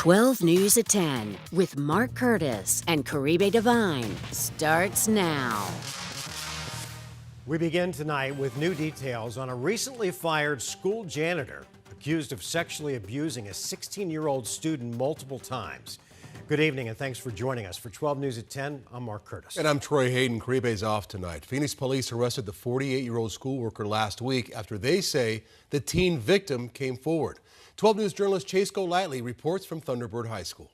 12 News at 10 with Mark Curtis and Caribe Devine starts now. We begin tonight with new details on a recently fired school janitor accused of sexually abusing a 16-year-old student multiple times. Good evening and thanks for joining us. For 12 News at 10, I'm Mark Curtis. And I'm Troy Hayden. Caribe's off tonight. Phoenix police arrested the 48-year-old school worker last week after they say the teen victim came forward. 12 News journalist Chase Golightly reports from Thunderbird High School.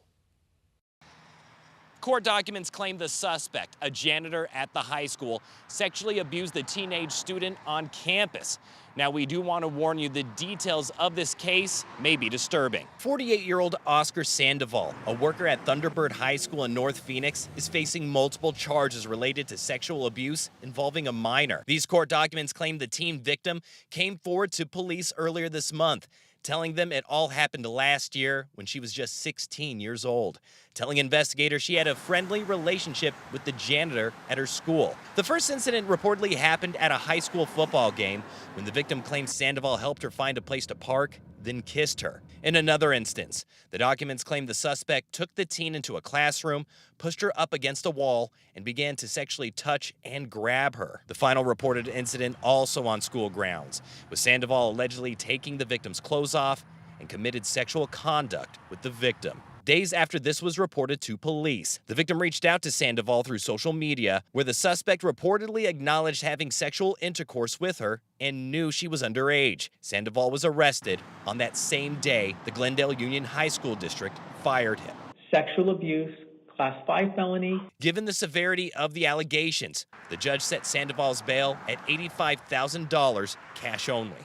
Court documents claim the suspect, a janitor at the high school, sexually abused the teenage student on campus. Now, we do want to warn you, the details of this case may be disturbing. 48-year-old Oscar Sandoval, a worker at Thunderbird High School in North Phoenix, is facing multiple charges related to sexual abuse involving a minor. These court documents claim the teen victim came forward to police earlier this month, telling them it all happened last year when she was just 16 years old, telling investigators she had a friendly relationship with the janitor at her school. The first incident reportedly happened at a high school football game when the victim claimed Sandoval helped her find a place to park, then kissed her. In another instance, the documents claim the suspect took the teen into a classroom, pushed her up against a wall, and began to sexually touch and grab her. The final reported incident also on school grounds, with Sandoval allegedly taking the victim's clothes off and committed sexual conduct with the victim. Days after this was reported to police, the victim reached out to Sandoval through social media, where the suspect reportedly acknowledged having sexual intercourse with her and knew she was underage. Sandoval was arrested. On that same day, the Glendale Union High School District fired him. Sexual abuse, Class 5 felony. Given the severity of the allegations, the judge set Sandoval's bail at $85,000, cash only.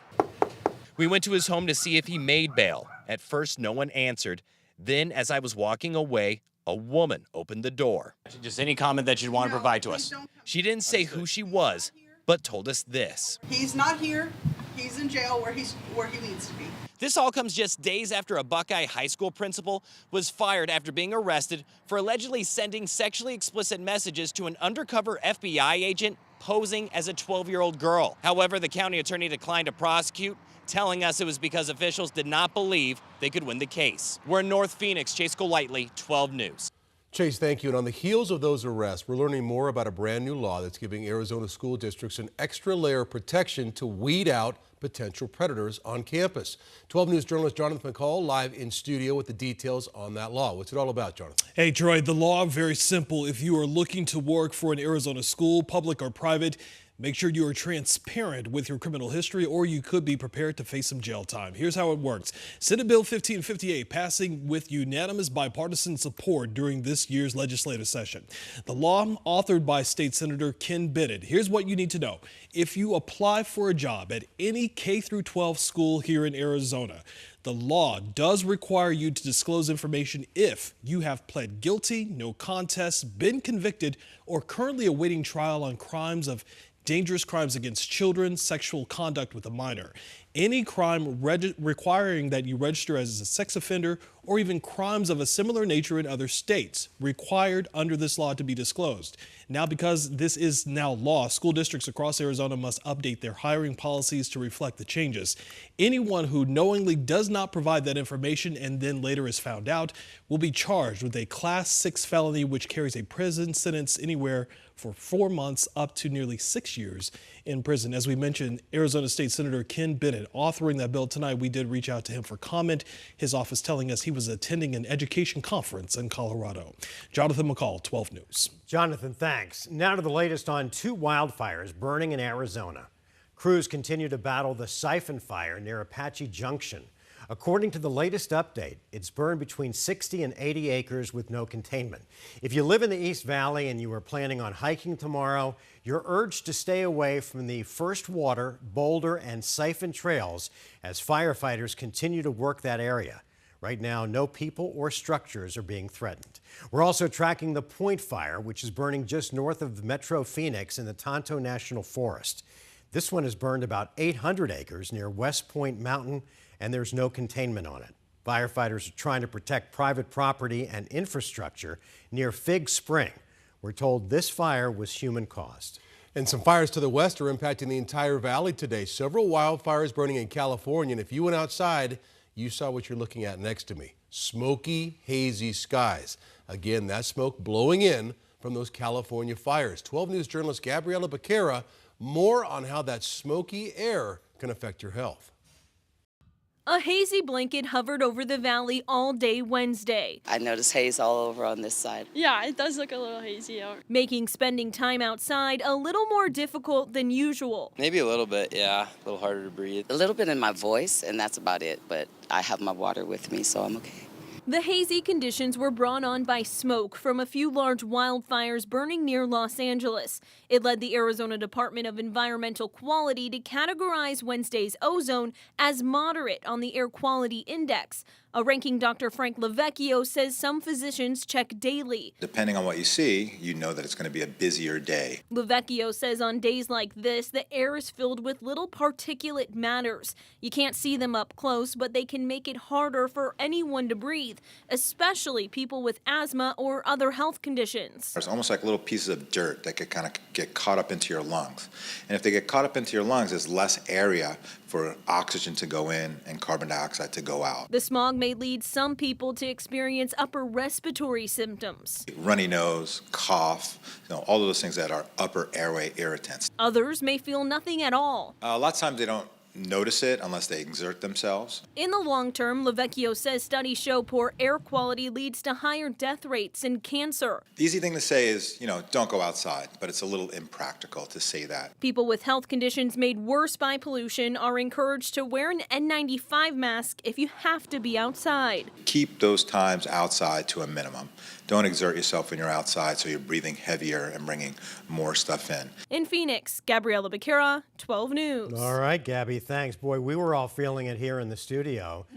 We went to his home to see if he made bail. At first, no one answered. Then, as I was walking away, a woman opened the door. Just any comment that you'd want to provide to us. She didn't say who she was, but told us this. He's not here. He's in jail where he needs to be. This all comes just days after a Buckeye High School principal was fired after being arrested for allegedly sending sexually explicit messages to an undercover FBI agent posing as a 12-year-old girl. However, the county attorney declined to prosecute, telling us it was because officials did not believe they could win the case. We're in North Phoenix. Chase Golightly, 12 News. Chase, thank you. And on the heels of those arrests, we're learning more about a brand new law that's giving Arizona school districts an extra layer of protection to weed out potential predators on campus. 12 News journalist Jonathan McCall live in studio with the details on that law. What's it all about, Jonathan? Hey, Troy, the law, very simple. If you are looking to work for an Arizona school, public or private, make sure you are transparent with your criminal history or you could be prepared to face some jail time. Here's how it works. Senate Bill 1558 passing with unanimous bipartisan support during this year's legislative session. The law authored by State Senator Ken Bennett. Here's what you need to know. If you apply for a job at any K-12 school here in Arizona, the law does require you to disclose information if you have pled guilty, no contest, been convicted, or currently awaiting trial on dangerous crimes against children, sexual conduct with a minor. Any crime requiring that you register as a sex offender or even crimes of a similar nature in other states required under this law to be disclosed. Now, because this is now law, school districts across Arizona must update their hiring policies to reflect the changes. Anyone who knowingly does not provide that information and then later is found out will be charged with a Class 6 felony, which carries a prison sentence anywhere for 4 months up to nearly 6 years in prison. As we mentioned, Arizona State Senator Ken Bennett authoring that bill tonight. We did reach out to him for comment. His office telling us he was attending an education conference in Colorado. Jonathan McCall, 12 News. Jonathan, thanks. Now to the latest on 2 wildfires burning in Arizona. Crews continue to battle the siphon fire near Apache Junction. According to the latest update, it's burned between 60 and 80 acres with no containment. If you live in the East Valley and you are planning on hiking tomorrow, you're urged to stay away from the First Water, Boulder, and Siphon trails as firefighters continue to work that area. Right now, no people or structures are being threatened. We're also tracking the Point Fire, which is burning just north of Metro Phoenix in the Tonto National Forest. This one has burned about 800 acres near West Point Mountain, and there's no containment on it. Firefighters are trying to protect private property and infrastructure near Fig Spring. We're told this fire was human-caused. And some fires to the west are impacting the entire valley today. Several wildfires burning in California, and if you went outside, you saw what you're looking at next to me. smoky, hazy skies. Again, that smoke blowing in from those California fires. 12 News journalist Gabriela Becerra, more on how that smoky air can affect your health. A hazy blanket hovered over the valley all day Wednesday, I noticed haze all over on this side. Yeah, it does look a little hazy out. making spending time outside a little more difficult than usual. Maybe a little bit, yeah. A little harder to breathe. A little bit in my voice, and that's about it, but I have my water with me, so I'm okay. The hazy conditions were brought on by smoke from a few large wildfires burning near Los Angeles. It led the Arizona Department of Environmental Quality to categorize Wednesday's ozone as moderate on the Air Quality Index. A ranking Dr. Frank Lavecchio says some physicians check daily. Depending on what you see, you know that it's going to be a busier day. Lavecchio says on days like this, the air is filled with little particulate matters. You can't see them up close, but they can make it harder for anyone to breathe, especially people with asthma or other health conditions. There's almost like little pieces of dirt that could kind of get caught up into your lungs. And if they get caught up into your lungs, there's less area for oxygen to go in and carbon dioxide to go out. The smog may lead some people to experience upper respiratory symptoms. Runny nose, cough, all of those things that are upper airway irritants. Others may feel nothing at all. A lot of times they don't notice it unless they exert themselves. In the long term, Lavecchio says studies show poor air quality leads to higher death rates and cancer. The easy thing to say is, don't go outside, but it's a little impractical to say that. People with health conditions made worse by pollution are encouraged to wear an N95 mask if you have to be outside. Keep those times outside to a minimum. Don't exert yourself when you're outside so you're breathing heavier and bringing more stuff in. In Phoenix, Gabriela Becerra, 12 News. All right, Gabby, thanks. Boy, we were all feeling it here in the studio.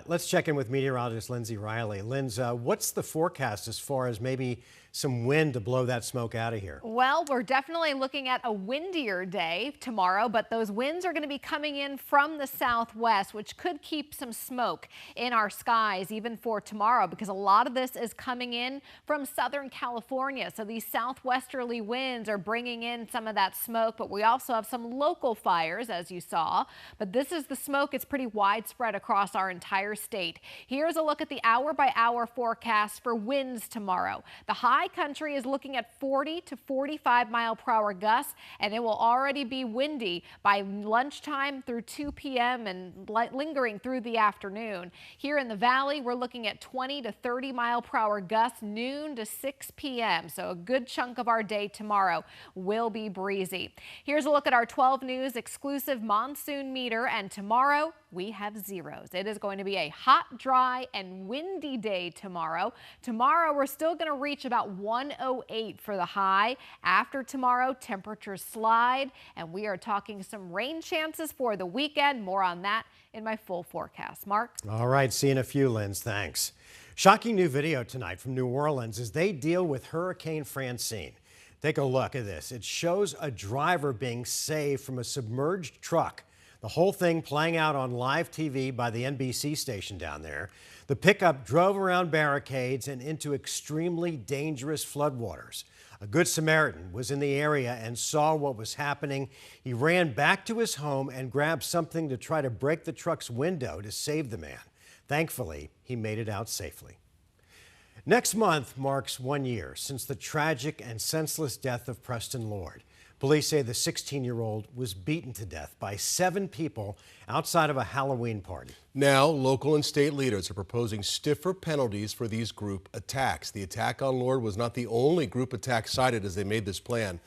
Let's check in with meteorologist Lindsay Riley. Linz, what's the forecast as far as maybe some wind to blow that smoke out of here? Well, we're definitely looking at a windier day tomorrow, but those winds are going to be coming in from the southwest, which could keep some smoke in our skies even for tomorrow, because a lot of this is coming in from Southern California. So these southwesterly winds are bringing in some of that smoke, but we also have some local fires, as you saw. But this is the smoke. It's pretty widespread across our entire state. Here's a look at the hour-by-hour forecast for winds tomorrow. The high country is looking at 40 to 45 mile-per-hour gusts, and it will already be windy by lunchtime through 2 p.m. and lingering through the afternoon. Here in the valley, we're looking at 20 to 30 mile-per-hour gusts noon to 6 p.m. So a good chunk of our day tomorrow will be breezy. Here's a look at our 12 News exclusive monsoon meter, and tomorrow we have zeros. It is going to be a hot, dry, and windy day tomorrow. Tomorrow, we're still going to reach about 108 for the high. After tomorrow, temperatures slide, and we are talking some rain chances for the weekend. More on that in my full forecast. Mark? All right, seeing a few, Linz, thanks. Shocking new video tonight from New Orleans as they deal with Hurricane Francine. Take a look at this. It shows a driver being saved from a submerged truck. The whole thing playing out on live TV by the NBC station down there. The pickup drove around barricades and into extremely dangerous floodwaters. A Good Samaritan was in the area and saw what was happening. He ran back to his home and grabbed something to try to break the truck's window to save the man. Thankfully, he made it out safely. Next month marks 1 year since the tragic and senseless death of Preston Lord. Police say the 16-year-old was beaten to death by 7 people outside of a Halloween party. Now, local and state leaders are proposing stiffer penalties for these group attacks. The attack on Lord was not the only group attack cited as they made this plan.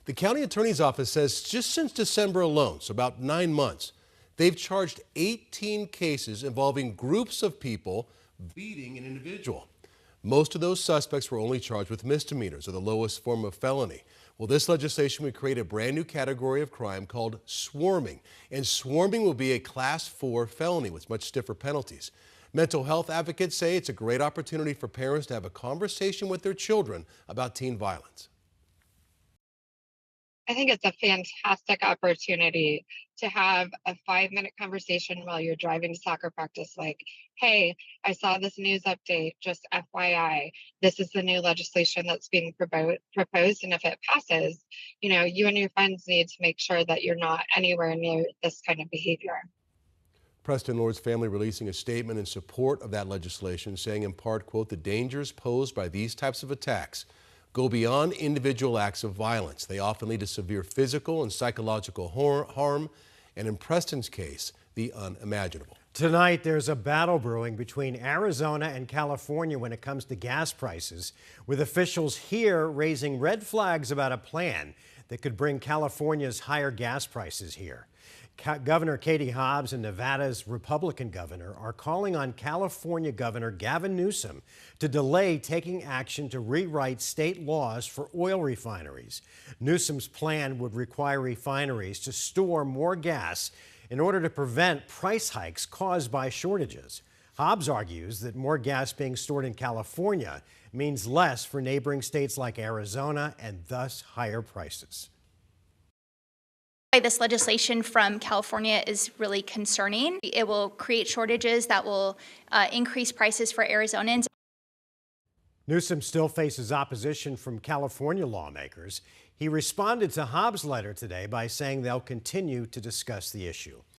The county attorney's office says just since December alone, so about 9 months, they've charged 18 cases involving groups of people beating an individual. Most of those suspects were only charged with misdemeanors, or the lowest form of felony. Well, this legislation would create a brand new category of crime called swarming. And swarming will be a Class 4 felony with much stiffer penalties. Mental health advocates say it's a great opportunity for parents to have a conversation with their children about teen violence. I think it's a fantastic opportunity to have a 5-minute conversation while you're driving to soccer practice, like, hey, I saw this news update, just FYI, this is the new legislation that's being proposed, and if it passes, you and your friends need to make sure that you're not anywhere near this kind of behavior. Preston Lord's family releasing a statement in support of that legislation, saying in part, quote, "The dangers posed by these types of attacks go beyond individual acts of violence. They often lead to severe physical and psychological harm, and in Preston's case, the unimaginable." Tonight, there's a battle brewing between Arizona and California when it comes to gas prices, with officials here raising red flags about a plan that could bring California's higher gas prices here. Governor Katie Hobbs and Nevada's Republican governor are calling on California Governor Gavin Newsom to delay taking action to rewrite state laws for oil refineries. Newsom's plan would require refineries to store more gas in order to prevent price hikes caused by shortages. Hobbs argues that more gas being stored in California means less for neighboring states like Arizona and thus higher prices. This legislation from California is really concerning. It will create shortages that will increase prices for Arizonans. Newsom still faces opposition from California lawmakers. He responded to Hobbs' letter today by saying they'll continue to discuss the issue.